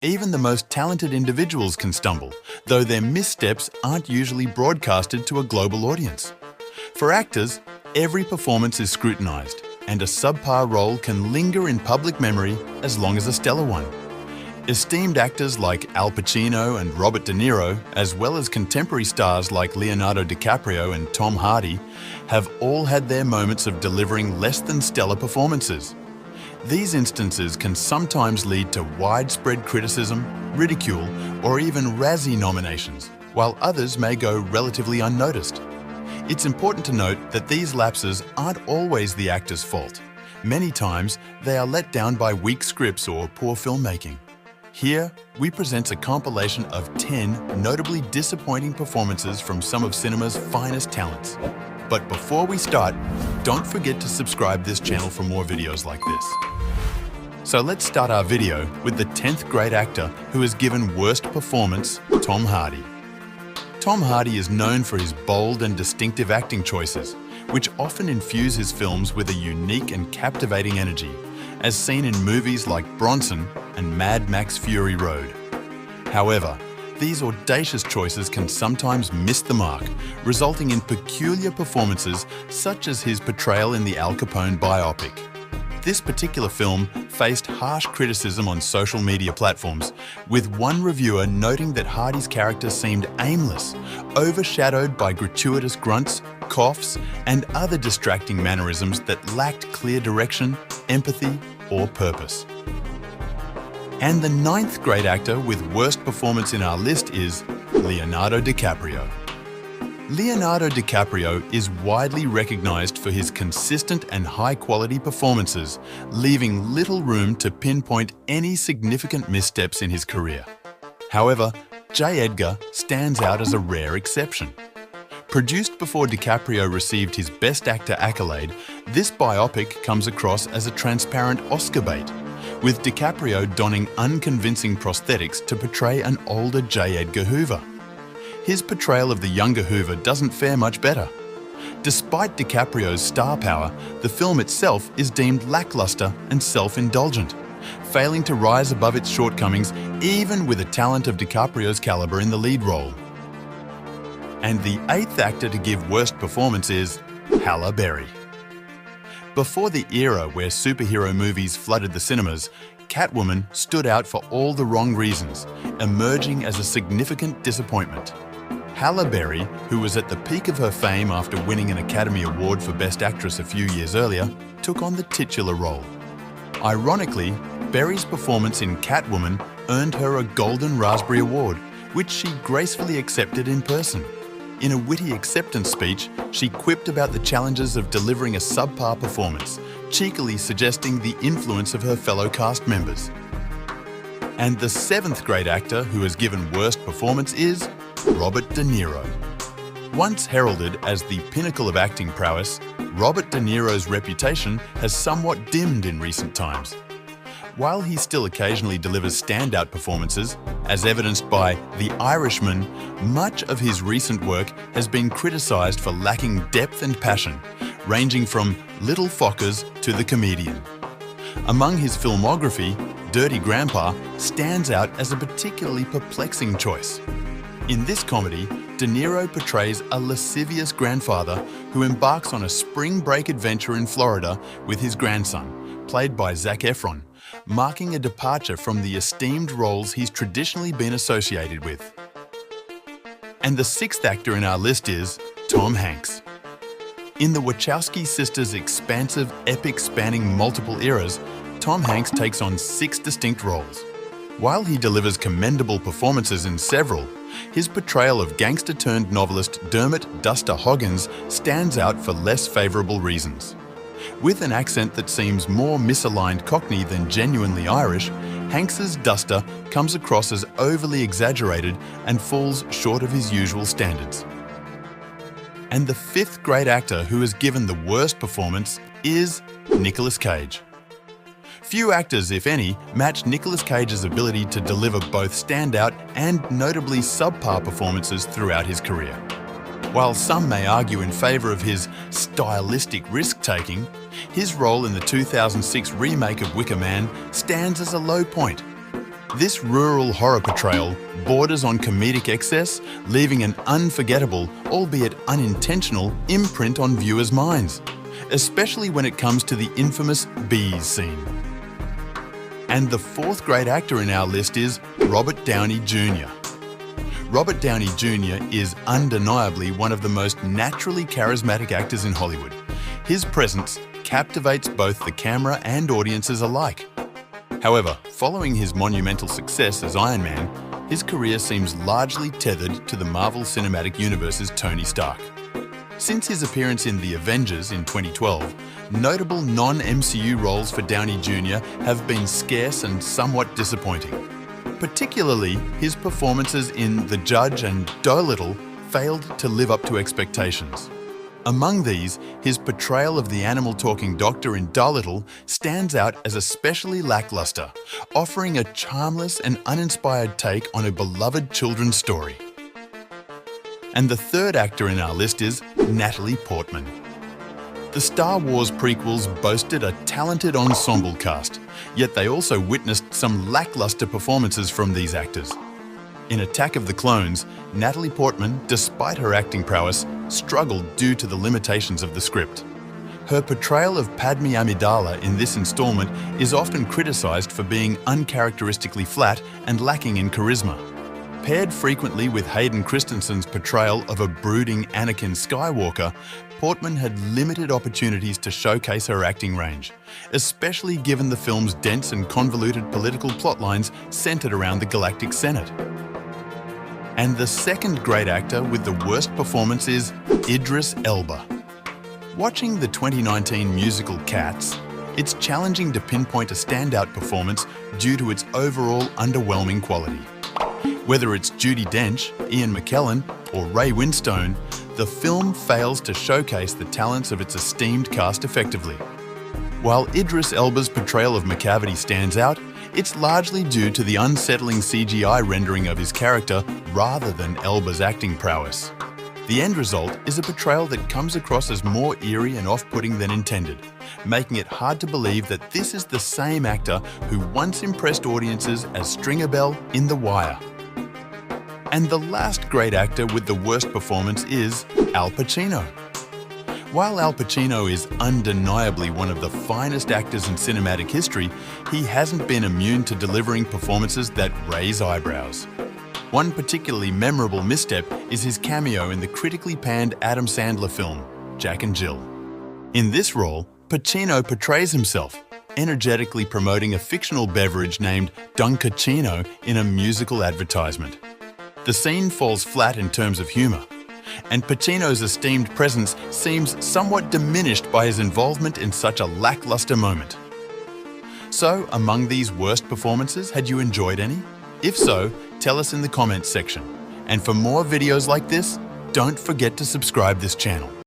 Even the most talented individuals can stumble, though their missteps aren't usually broadcasted to a global audience. For actors, every performance is scrutinized, and a subpar role can linger in public memory as long as a stellar one. Esteemed actors like Al Pacino and Robert De Niro, as well as contemporary stars like Leonardo DiCaprio and Tom Hardy, have all had their moments of delivering less than stellar performances. These instances can sometimes lead to widespread criticism, ridicule, or even Razzie nominations, while others may go relatively unnoticed. It's important to note that these lapses aren't always the actor's fault. Many times, they are let down by weak scripts or poor filmmaking. Here, we present a compilation of 10 notably disappointing performances from some of cinema's finest talents. But before we start, don't forget to subscribe this channel for more videos like this. So let's start our video with the 10th grade actor who has given worst performance, Tom Hardy. Tom Hardy is known for his bold and distinctive acting choices, which often infuse his films with a unique and captivating energy, as seen in movies like Bronson and Mad Max Fury Road. However, these audacious choices can sometimes miss the mark, resulting in peculiar performances such as his portrayal in the Al Capone biopic. This particular film faced harsh criticism on social media platforms, with one reviewer noting that Hardy's character seemed aimless, overshadowed by gratuitous grunts, coughs, and other distracting mannerisms that lacked clear direction, empathy, or purpose. And the 9th grade actor with worst performance in our list is Leonardo DiCaprio. Leonardo DiCaprio is widely recognized for his consistent and high-quality performances, leaving little room to pinpoint any significant missteps in his career. However, J. Edgar stands out as a rare exception. Produced before DiCaprio received his Best Actor accolade, this biopic comes across as a transparent Oscar bait, with DiCaprio donning unconvincing prosthetics to portray an older J. Edgar Hoover. His portrayal of the younger Hoover doesn't fare much better. Despite DiCaprio's star power, the film itself is deemed lackluster and self-indulgent, failing to rise above its shortcomings even with a talent of DiCaprio's caliber in the lead role. And the 8th actor to give worst performance is Halle Berry. Before the era where superhero movies flooded the cinemas, Catwoman stood out for all the wrong reasons, emerging as a significant disappointment. Halle Berry, who was at the peak of her fame after winning an Academy Award for Best Actress a few years earlier, took on the titular role. Ironically, Berry's performance in Catwoman earned her a Golden Raspberry Award, which she gracefully accepted in person. In a witty acceptance speech, she quipped about the challenges of delivering a subpar performance, cheekily suggesting the influence of her fellow cast members. And the 7th grade actor who has given worst performance is Robert De Niro. Once heralded as the pinnacle of acting prowess, Robert De Niro's reputation has somewhat dimmed in recent times. While he still occasionally delivers standout performances, as evidenced by The Irishman, much of his recent work has been criticized for lacking depth and passion, ranging from Little Fockers to The Comedian. Among his filmography, Dirty Grandpa stands out as a particularly perplexing choice. In this comedy, De Niro portrays a lascivious grandfather who embarks on a spring break adventure in Florida with his grandson, played by Zac Efron, marking a departure from the esteemed roles he's traditionally been associated with. And the 6th actor in our list is Tom Hanks. In the Wachowski sisters' expansive epic spanning multiple eras, Tom Hanks takes on 6 distinct roles. While he delivers commendable performances in several, his portrayal of gangster-turned-novelist Dermot Duster Hoggins stands out for less favourable reasons. With an accent that seems more misaligned Cockney than genuinely Irish, Hanks's Duster comes across as overly exaggerated and falls short of his usual standards. And the 5th grade actor who has given the worst performance is Nicolas Cage. Few actors, if any, match Nicolas Cage's ability to deliver both standout and notably subpar performances throughout his career. While some may argue in favour of his stylistic risk-taking, his role in the 2006 remake of Wicker Man stands as a low point. This rural horror portrayal borders on comedic excess, leaving an unforgettable, albeit unintentional, imprint on viewers' minds, especially when it comes to the infamous bees scene. And the fourth great actor in our list is Robert Downey Jr. Robert Downey Jr. is undeniably one of the most naturally charismatic actors in Hollywood. His presence captivates both the camera and audiences alike. However, following his monumental success as Iron Man, his career seems largely tethered to the Marvel Cinematic Universe's Tony Stark. Since his appearance in The Avengers in 2012, notable non-MCU roles for Downey Jr. have been scarce and somewhat disappointing. Particularly, his performances in The Judge and Dolittle failed to live up to expectations. Among these, his portrayal of the animal-talking doctor in Dolittle stands out as especially lackluster, offering a charmless and uninspired take on a beloved children's story. And the third actor in our list is Natalie Portman. The Star Wars prequels boasted a talented ensemble cast, yet they also witnessed some lackluster performances from these actors. In Attack of the Clones, Natalie Portman, despite her acting prowess, struggled due to the limitations of the script. Her portrayal of Padmé Amidala in this installment is often criticized for being uncharacteristically flat and lacking in charisma. Paired frequently with Hayden Christensen's portrayal of a brooding Anakin Skywalker, Portman had limited opportunities to showcase her acting range, especially given the film's dense and convoluted political plotlines centered around the Galactic Senate. And the second great actor with the worst performance is Idris Elba. Watching the 2019 musical Cats, it's challenging to pinpoint a standout performance due to its overall underwhelming quality. Whether it's Judi Dench, Ian McKellen, or Ray Winstone, the film fails to showcase the talents of its esteemed cast effectively. While Idris Elba's portrayal of McCavity stands out, it's largely due to the unsettling CGI rendering of his character rather than Elba's acting prowess. The end result is a portrayal that comes across as more eerie and off-putting than intended, making it hard to believe that this is the same actor who once impressed audiences as Stringer Bell in The Wire. And the last great actor with the worst performance is Al Pacino. While Al Pacino is undeniably one of the finest actors in cinematic history, he hasn't been immune to delivering performances that raise eyebrows. One particularly memorable misstep is his cameo in the critically panned Adam Sandler film, Jack and Jill. In this role, Pacino portrays himself, energetically promoting a fictional beverage named Dunkachino in a musical advertisement. The scene falls flat in terms of humor, and Pacino's esteemed presence seems somewhat diminished by his involvement in such a lackluster moment. So, among these worst performances, had you enjoyed any? If so, tell us in the comments section. And for more videos like this, don't forget to subscribe this channel.